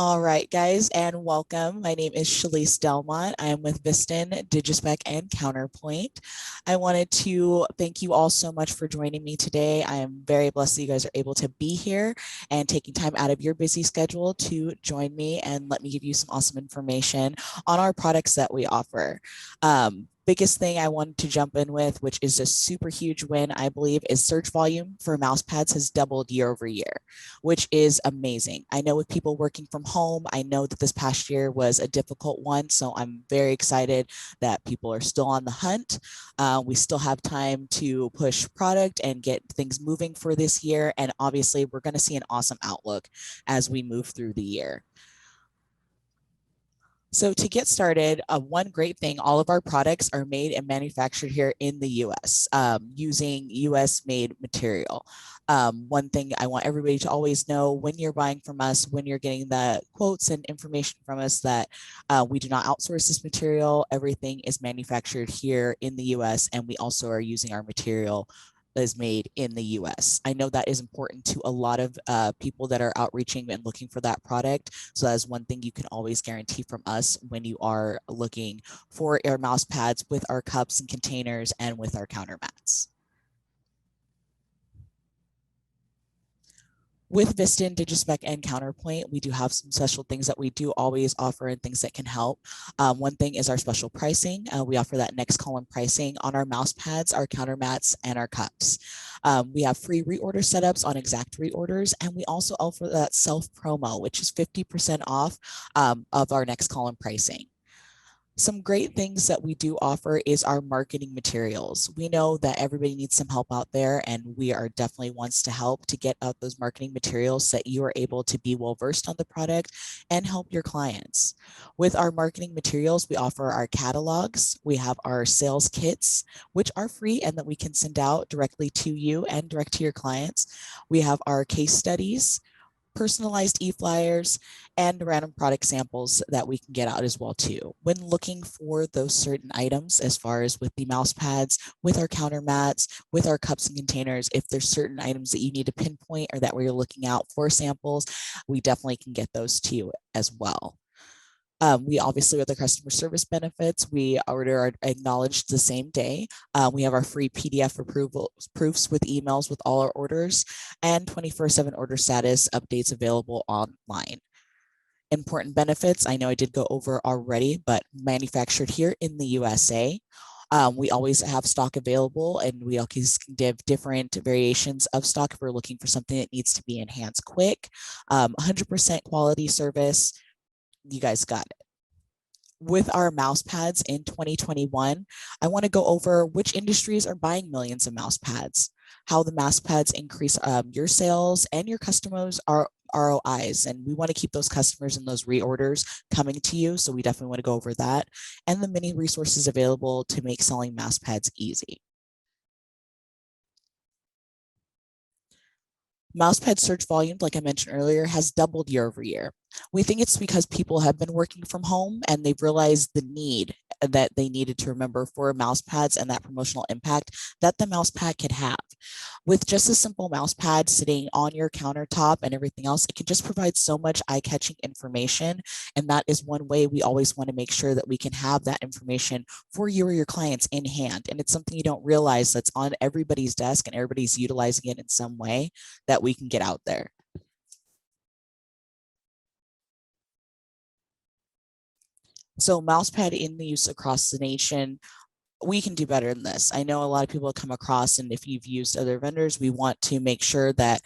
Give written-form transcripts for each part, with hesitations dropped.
All right, guys, and welcome. My name is Shalise Delmont. I am with VIsstun DIgispec CounterPoint. I wanted to thank you all so much for joining me today. I am very blessed that you guys are able to be here and taking time out of your busy schedule to join me and let me give you some awesome information on our products that we offer. Biggest thing I wanted to jump in with, which is a super huge win, I believe, is search volume for mouse pads has doubled year over year, which is amazing. I know with people working from home, I know that this past year was a difficult one. So I'm very excited that people are still on the hunt. We still have time to push product and get things moving for this year. And obviously, we're going to see an awesome outlook as we move through the year. So to get started, one great thing, all of our products are made and manufactured here in the US using US made material. One thing I want everybody to always know when you're buying from us, when you're getting the quotes and information from us that we do not outsource this material, everything is manufactured here in the US and we also are using our material is made in the US. I know that is important to a lot of people that are outreaching and looking for that product. So that's one thing you can always guarantee from us when you are looking for our mouse pads with our cups and containers and with our counter mats. With VIsstun DIgispec and CounterPoint, we do have some special things that we do always offer and things that can help. One thing is our special pricing. We offer that next column pricing on our mouse pads, our counter mats, and our cups. We have free reorder setups on exact reorders, and we also offer that self promo, which is 50% off of our next column pricing. Some great things that we do offer is our marketing materials. We know that everybody needs some help out there, and we are definitely wants to help to get out those marketing materials so that you are able to be well versed on the product and help your clients. With our marketing materials, we offer our catalogs. We have our sales kits, which are free and that we can send out directly to you and direct to your clients. We have our case studies, personalized e-flyers, and random product samples that we can get out as well too. When looking for those certain items, as far as with the mouse pads, with our counter mats, with our cups and containers, if there's certain items that you need to pinpoint or that we're looking out for samples, we definitely can get those to you as well. We obviously, with the customer service benefits, we order are acknowledged the same day. We have our free PDF proofs with emails with all our orders and 24/7 order status updates available online. Important benefits, I know I did go over already, but manufactured here in the USA. We always have stock available and we always give different variations of stock if we're looking for something that needs to be enhanced quick. 100% quality service. You guys got it. With our mouse pads in 2021, I want to go over which industries are buying millions of mouse pads, how the mouse pads increase your sales and your customers are ROIs. And we want to keep those customers and those reorders coming to you. So we definitely want to go over that and the many resources available to make selling mouse pads easy. Mousepad search volume, like I mentioned earlier, has doubled year over year. We think it's because people have been working from home and they've realized the need that they needed to remember for mouse pads and that promotional impact that the mouse pad could have. With just a simple mouse pad sitting on your countertop and everything else, it can just provide so much eye-catching information. And that is one way we always want to make sure that we can have that information for you or your clients in hand. And it's something you don't realize that's on everybody's desk and everybody's utilizing it in some way that we can get out there. So mousepad in the use across the nation, we can do better than this. I know a lot of people come across, and if you've used other vendors, we want to make sure that,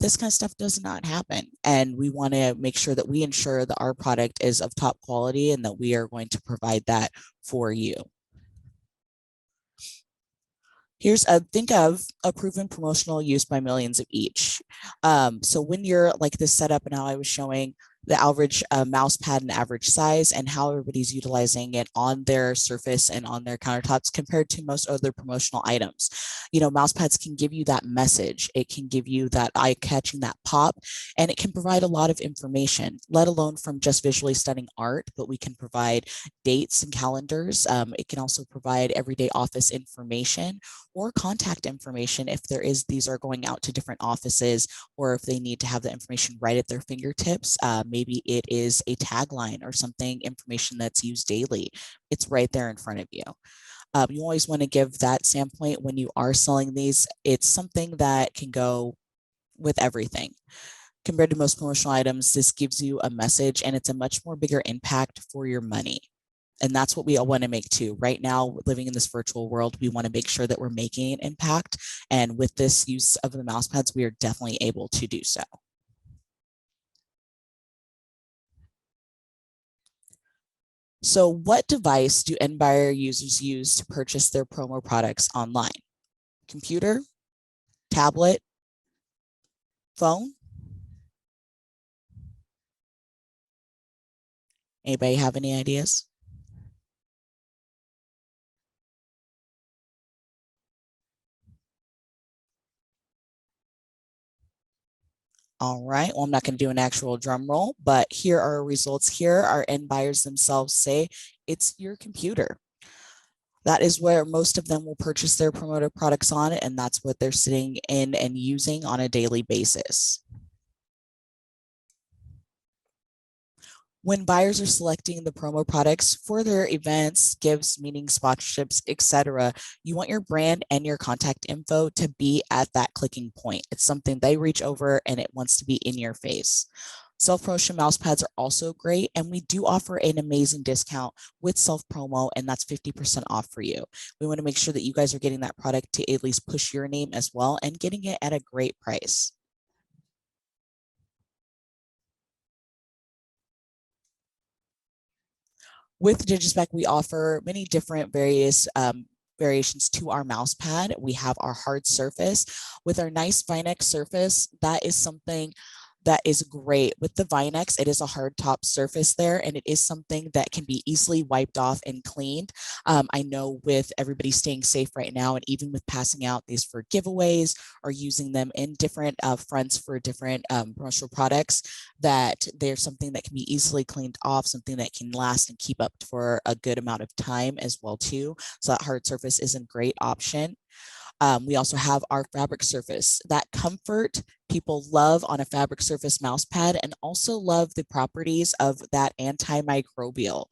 this kind of stuff does not happen. And we want to make sure that we ensure that our product is of top quality and that we are going to provide that for you. Here's think of a proven promotional use by millions of each. So when you're like this setup and how I was showing the average mouse pad and average size and how everybody's utilizing it on their surface and on their countertops compared to most other promotional items. Mouse pads can give you that message. It can give you that eye-catching, that pop, and it can provide a lot of information, let alone from just visually stunning art, but we can provide dates and calendars. It can also provide everyday office information or contact information if these are going out to different offices or if they need to have the information right at their fingertips. maybe it is a tagline or something, information that's used daily. It's right there in front of you. You always want to give that standpoint when you are selling these. It's something that can go with everything. Compared to most promotional items, this gives you a message and it's a much more bigger impact for your money. And that's what we all want to make too. Right now, living in this virtual world, we want to make sure that we're making an impact. And with this use of the mouse pads, we are definitely able to do so. So what device do end buyer users use to purchase their promo products online? Computer, tablet, phone? Anybody have any ideas? All right, well, I'm not going to do an actual drum roll, but here are our results. Here, our end buyers themselves say it's your computer. That is where most of them will purchase their promoted products on, and that's what they're sitting in and using on a daily basis. When buyers are selecting the promo products for their events, gifts, meetings, sponsorships, etc., you want your brand and your contact info to be at that clicking point. It's something they reach over and it wants to be in your face. Self-promotion mouse pads are also great, and we do offer an amazing discount with self-promo, and that's 50% off for you. We want to make sure that you guys are getting that product to at least push your name as well and getting it at a great price. With DigiSpec, we offer many different variations to our mouse pad. We have our hard surface. With our nice Vinex surface, that is something that is great. With the Vinex, it is a hard top surface there, and it is something that can be easily wiped off and cleaned. I know with everybody staying safe right now, and even with passing out these for giveaways or using them in different fronts for different promotional products, that there's something that can be easily cleaned off, something that can last and keep up for a good amount of time as well too. So that hard surface is a great option. We also have our fabric surface. That comfort people love on a fabric surface mouse pad, and also love the properties of that antimicrobial.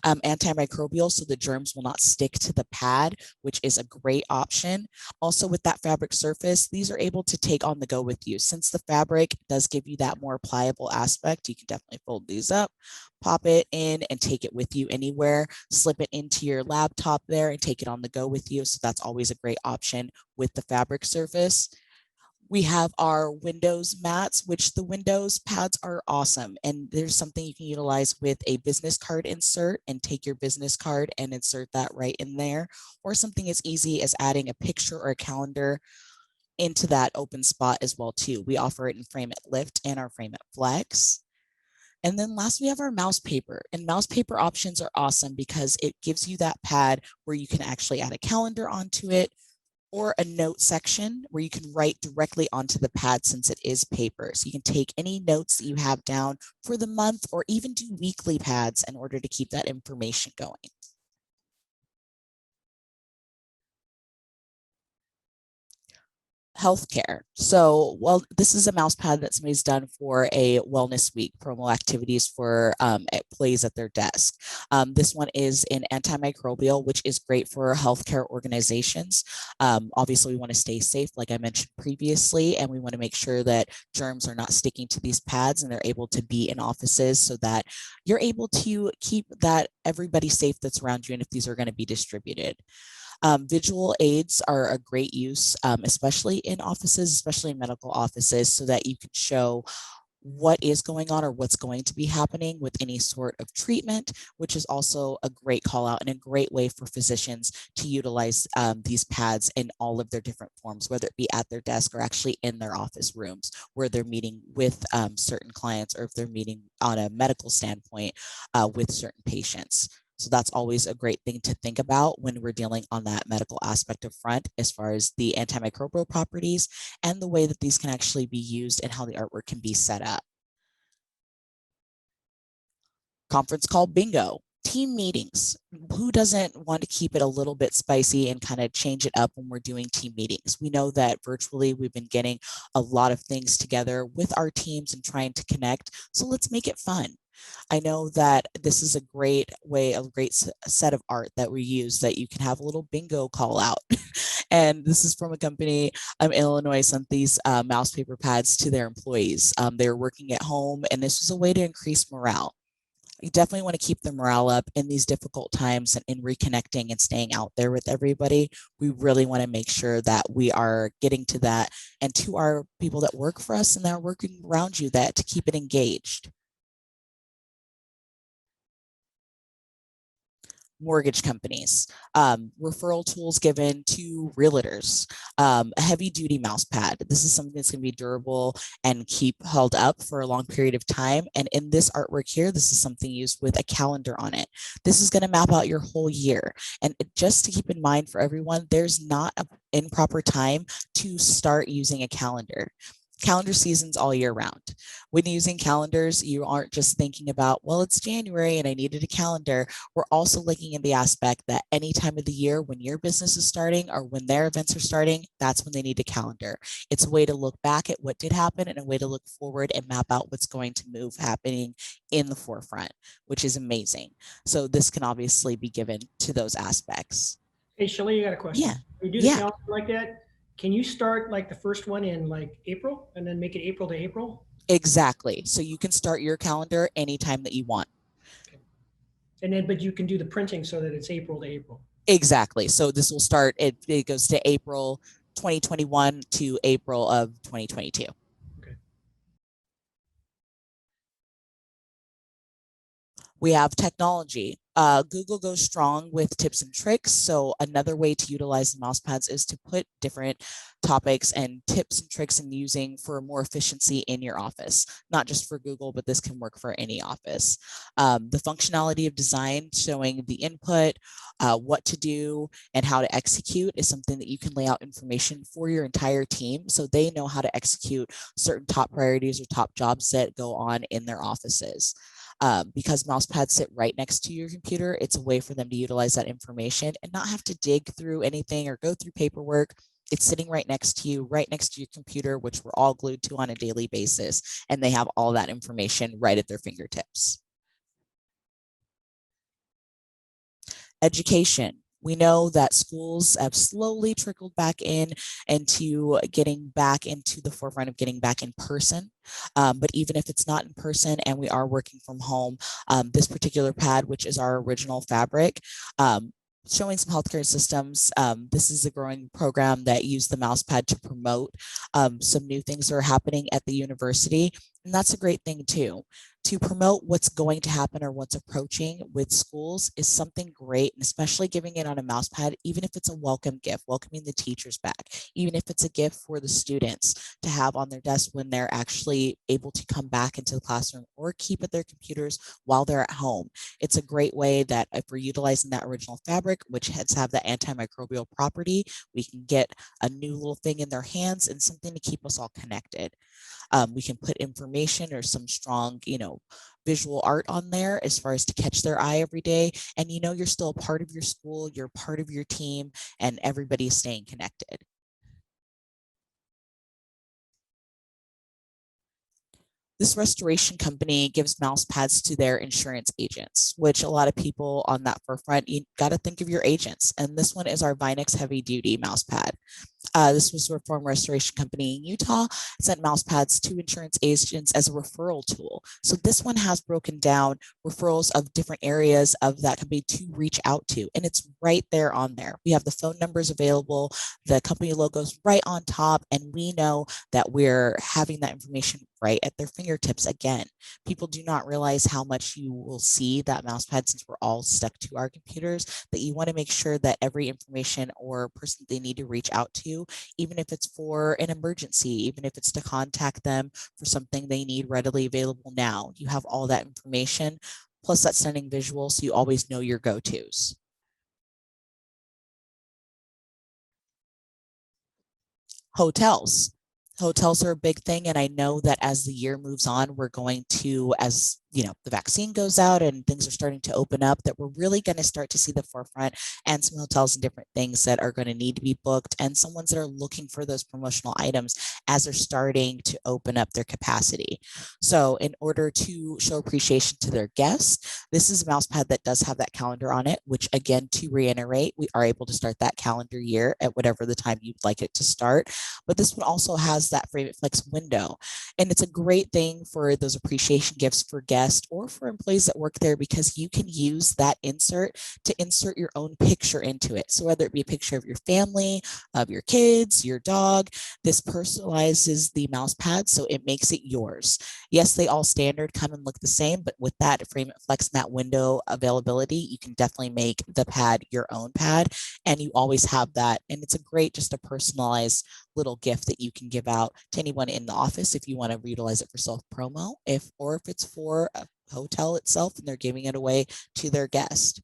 Antimicrobial, so the germs will not stick to the pad, which is a great option. Also with that fabric surface, these are able to take on the go with you. Since the fabric does give you that more pliable aspect, you can definitely fold these up, pop it in and take it with you anywhere, slip it into your laptop there and take it on the go with you. So that's always a great option with the fabric surface. We have our Windows mats, which the Windows pads are awesome. And there's something you can utilize with a business card insert and take your business card and insert that right in there, or something as easy as adding a picture or a calendar into that open spot as well too. We offer it in Frame It Lift and our Frame It Flex. And then last, we have our mouse paper, and mouse paper options are awesome because it gives you that pad where you can actually add a calendar onto it, or a note section where you can write directly onto the pad since it is paper. So you can take any notes that you have down for the month, or even do weekly pads in order to keep that information going. Healthcare. So, well, this is a mouse pad that somebody's done for a wellness week, promo activities for employees at their desk. This one is an antimicrobial, which is great for healthcare organizations. Obviously, we want to stay safe, like I mentioned previously, and we want to make sure that germs are not sticking to these pads and they're able to be in offices so that you're able to keep that everybody safe that's around you and if these are going to be distributed. Visual aids are a great use, especially in offices, especially in medical offices, so that you can show what is going on or what's going to be happening with any sort of treatment, which is also a great call out and a great way for physicians to utilize these pads in all of their different forms, whether it be at their desk or actually in their office rooms where they're meeting with certain clients, or if they're meeting on a medical standpoint with certain patients. So that's always a great thing to think about when we're dealing on that medical aspect of front, as far as the antimicrobial properties and the way that these can actually be used and how the artwork can be set up. Conference call bingo. Team meetings. Who doesn't want to keep it a little bit spicy and kind of change it up when we're doing team meetings? We know that virtually we've been getting a lot of things together with our teams and trying to connect. So let's make it fun. I know that this is a great way, a great set of art that we use that you can have a little bingo call out. And this is from a company in Illinois sent these mouse paper pads to their employees. They were working at home, and this was a way to increase morale. You definitely want to keep the morale up in these difficult times and in reconnecting and staying out there with everybody. We really want to make sure that we are getting to that and to our people that work for us and that are working around you that to keep it engaged. Mortgage companies, referral tools given to realtors, a heavy duty mouse pad. This is something that's going to be durable and keep held up for a long period of time. And in this artwork here, this is something used with a calendar on it. This is going to map out your whole year. And just to keep in mind for everyone, there's not an improper time to start using a calendar. Calendar seasons all year round. When using calendars, you aren't just thinking about, well, it's January and I needed a calendar. We're also looking at the aspect that any time of the year when your business is starting or when their events are starting, that's when they need a calendar. It's a way to look back at what did happen and a way to look forward and map out what's going to move happening in the forefront, which is amazing. So this can obviously be given to those aspects. Hey, Shelly, you got a Yeah. question. When you do the Yeah, calendar like that, can you start like the first one in like April and then make it April to April? exactly. So you can start your calendar anytime that you want. Okay. And then, but you can do the printing so that it's April to April. Exactly. So this will start, it goes to April 2021 to April of 2022. Okay. We have technology. Google goes strong with tips and tricks. So another way to utilize the mouse pads is to put different topics and tips and tricks in using for more efficiency in your office, not just for Google, but this can work for any office. The functionality of design showing the input, what to do and how to execute is something that you can lay out information for your entire team so they know how to execute certain top priorities or top jobs that go on in their offices. Because mouse pads sit right next to your computer, it's a way for them to utilize that information and not have to dig through anything or go through paperwork. It's sitting right next to you, right next to your computer, which we're all glued to on a daily basis, and they have all that information right at their fingertips. Education. We know that schools have slowly trickled back in into getting back into the forefront of getting back in person. But even if it's not in person and we are working from home, this particular pad, which is our original fabric, showing some healthcare systems. This is a growing program that used the mouse pad to promote some new things that are happening at the university. And that's a great thing too. To promote what's going to happen or what's approaching with schools is something great, and especially giving it on a mouse pad, even if it's a welcome gift, welcoming the teachers back, even if it's a gift for the students to have on their desk when they're actually able to come back into the classroom or keep at their computers while they're at home. It's a great way that if we're utilizing that original fabric, which has have that antimicrobial property, we can get a new little thing in their hands and something to keep us all connected. We can put information or some strong, visual art on there as far as to catch their eye every day. And you're still a part of your school, you're part of your team, and everybody is staying connected. This restoration company gives mouse pads to their insurance agents, which a lot of people on that forefront, you got to think of your agents. And this one is our Vinex heavy duty mouse pad. This was a former restoration company in Utah, sent mouse pads to insurance agents as a referral tool. So this one has broken down referrals of different areas of that company to reach out to. And it's right there on there. We have the phone numbers available, the company logos right on top, and we know that we're having that information right at their fingertips. Again, people do not realize how much you will see that mouse pad since we're all stuck to our computers, that you want to make sure that every information or person they need to reach out to, even if it's for an emergency, even if it's to contact them for something they need readily available now, you have all that information, plus that stunning visual, so you always know your go-tos. Hotels. Hotels are a big thing, and I know that as the year moves on, we're going to, as the vaccine goes out and things are starting to open up, that we're really going to start to see the forefront and some hotels and different things that are going to need to be booked, and some ones that are looking for those promotional items as they're starting to open up their capacity. So in order to show appreciation to their guests, this is a mouse pad that does have that calendar on it, which again, to reiterate, we are able to start that calendar year at whatever the time you'd like it to start. But this one also has that Frame It Flex window. And it's a great thing for those appreciation gifts for guests or for employees that work there, because you can use that insert to insert your own picture into it. So whether it be a picture of your family, of your kids, your dog, this personalizes the mouse pad so it makes it yours. Yes, they all standard come and look the same, but with that Frame It Flex Mat window availability, you can definitely make the pad your own pad, and you always have that. And it's a great, just a personalized little gift that you can give out to anyone in the office if you want to utilize it for self promo, or if it's for a hotel itself and they're giving it away to their guest.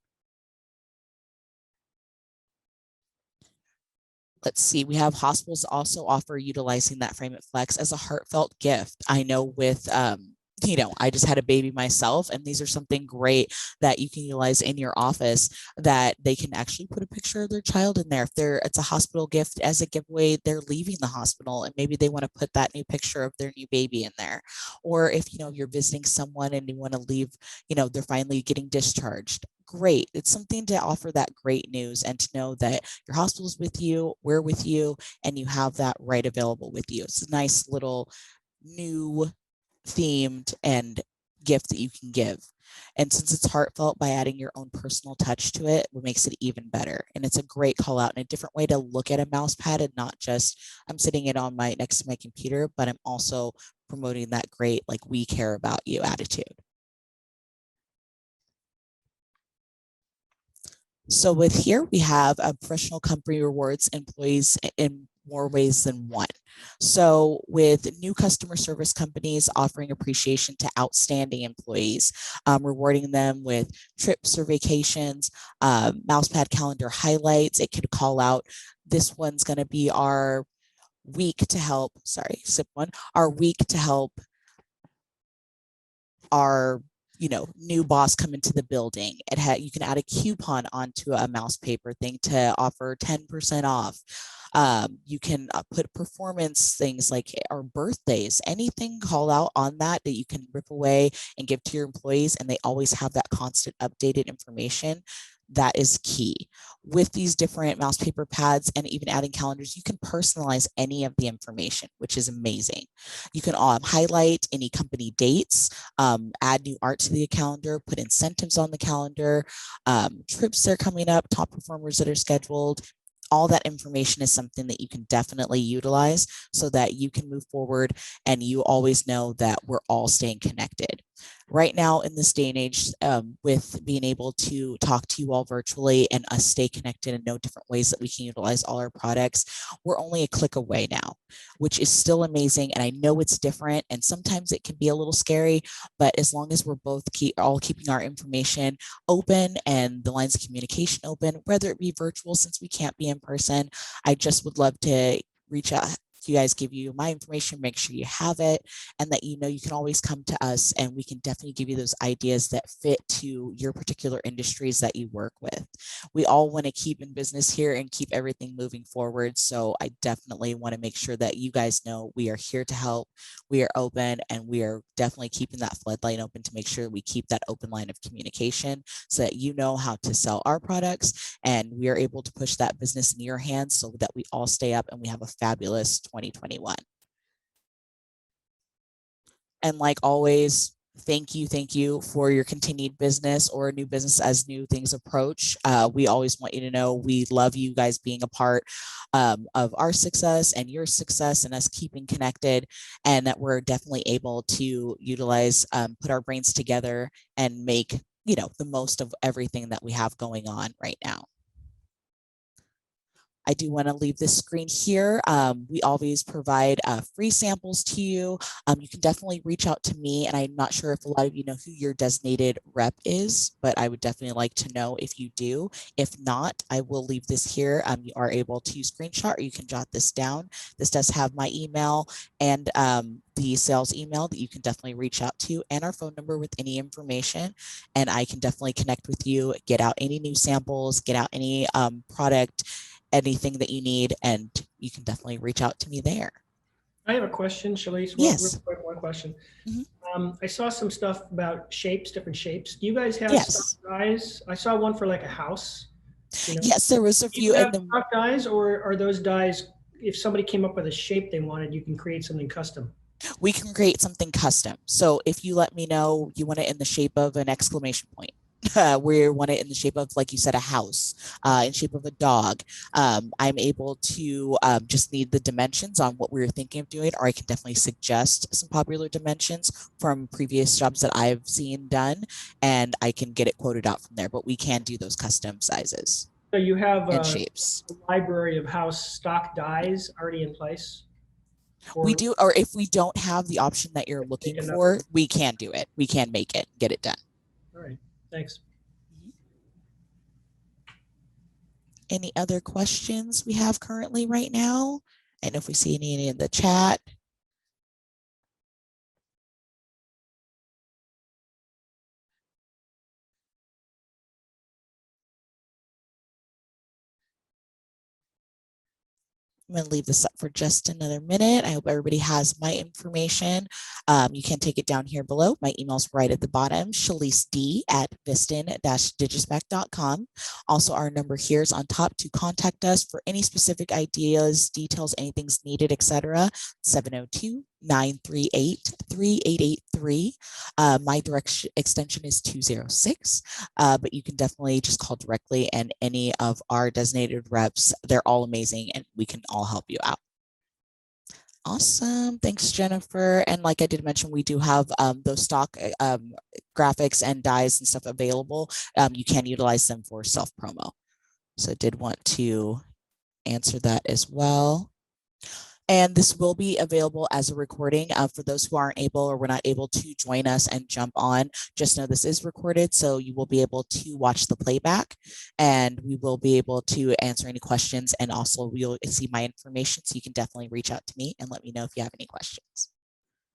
Let's see, we have hospitals also offer utilizing that Frame It Flex as a heartfelt gift. I know with I just had a baby myself, and these are something great that you can utilize in your office, that they can actually put a picture of their child in there. If it's a hospital gift as a giveaway, they're leaving the hospital and maybe they want to put that new picture of their new baby in there. Or if you're visiting someone and you want to leave, they're finally getting discharged. Great. It's something to offer that great news and to know that your hospital's with you, we're with you, and you have that right available with you. It's a nice little new themed and gift that you can give. And since it's heartfelt, by adding your own personal touch to it, what makes it even better. And it's a great call out and a different way to look at a mouse pad, and not just I'm sitting it on next to my computer, but I'm also promoting that great, like, we care about you attitude. So with here, we have a professional company rewards employees in more ways than one. So with new customer service companies offering appreciation to outstanding employees, rewarding them with trips or vacations, mousepad calendar highlights. It could call out, this one's going to be our week to help, sorry, sip one, our week to help our new boss come into the building. You can add a coupon onto a mouse paper thing to offer 10% off. You can put performance things like our birthdays, anything call out on that you can rip away and give to your employees, and they always have that constant updated information. That is key. With these different mouse paper pads and even adding calendars, you can personalize any of the information, which is amazing. You can highlight any company dates, add new art to the calendar, put incentives on the calendar, trips that are coming up, top performers that are scheduled. All that information is something that you can definitely utilize so that you can move forward and you always know that we're all staying connected. Right now in this day and age, with being able to talk to you all virtually and us stay connected and know different ways that we can utilize all our products, we're only a click away now, which is still amazing. And I know it's different and sometimes it can be a little scary, but as long as we're both all keeping our information open and the lines of communication open, whether it be virtual, since we can't be in person, I just would love to reach out. You guys, give you my information, make sure you have it, and that you can always come to us and we can definitely give you those ideas that fit to your particular industries that you work with. We all want to keep in business here and keep everything moving forward. So I definitely want to make sure that you guys know we are here to help. We are open, and we are definitely keeping that floodlight open to make sure we keep that open line of communication so that you know how to sell our products and we are able to push that business in your hands so that we all stay up and we have a fabulous 2021. And like always, thank you for your continued business or new business as new things approach. We always want you to know we love you guys being a part of our success and your success and us keeping connected, and that we're definitely able to utilize, put our brains together and make the most of everything that we have going on right now. I do want to leave this screen here. We always provide free samples to you. You can definitely reach out to me, and I'm not sure if a lot of you know who your designated rep is, but I would definitely like to know if you do. If not, I will leave this here. You are able to screenshot, or you can jot this down. This does have my email and the sales email that you can definitely reach out to, and our phone number with any information. And I can definitely connect with you, get out any new samples, get out any product, anything that you need, and you can definitely reach out to me there. I have a question, Shalise. Well, real Yes. quick, one question. Mhm. I saw some stuff about shapes, different shapes. Do you guys have stock Yes. dies? I saw one for like a house. You know, Yes, there was a do you few have in the stock dies, or are those dies? If somebody came up with a shape they wanted, you can create something custom. we can create something custom. So if you let me know you want it in the shape of an exclamation point, we want it in the shape of, like you said, a house, in shape of a dog. I'm able to just need the dimensions on what we were thinking of doing, or I can definitely suggest some popular dimensions from previous jobs that I've seen done, and I can get it quoted out from there. But we can do those custom sizes So you have and a shapes. library of house stock dies already in place, We or do, or if we don't have the option that you're make looking another for, one? we can do it. We can make it, get it done. All right, thanks. Mhm. Any other questions we have currently right now? And if we see any in the chat. I'm going to leave this up for just another minute. I hope everybody has my information. You can take it down here below. My email's right at the bottom, ShaliceD@VIsstun DIgispec.com. Also, our number here is on top to contact us for any specific ideas, details, anything's needed, etc. 702-938-3883. My direct extension is 206, but you can definitely just call directly, and any of our designated reps, they're all amazing, and we can all help you out. Awesome. Thanks, Jennifer. And like I did mention, we do have those stock graphics and dies and stuff available. You can utilize them for self promo. So I did want to answer that as well. And this will be available as a recording for those who aren't able or were not able to join us and jump on. Just know this is recorded, so you will be able to watch the playback, and we will be able to answer any questions. And also, we'll see my information, so you can definitely reach out to me and let me know if you have any questions.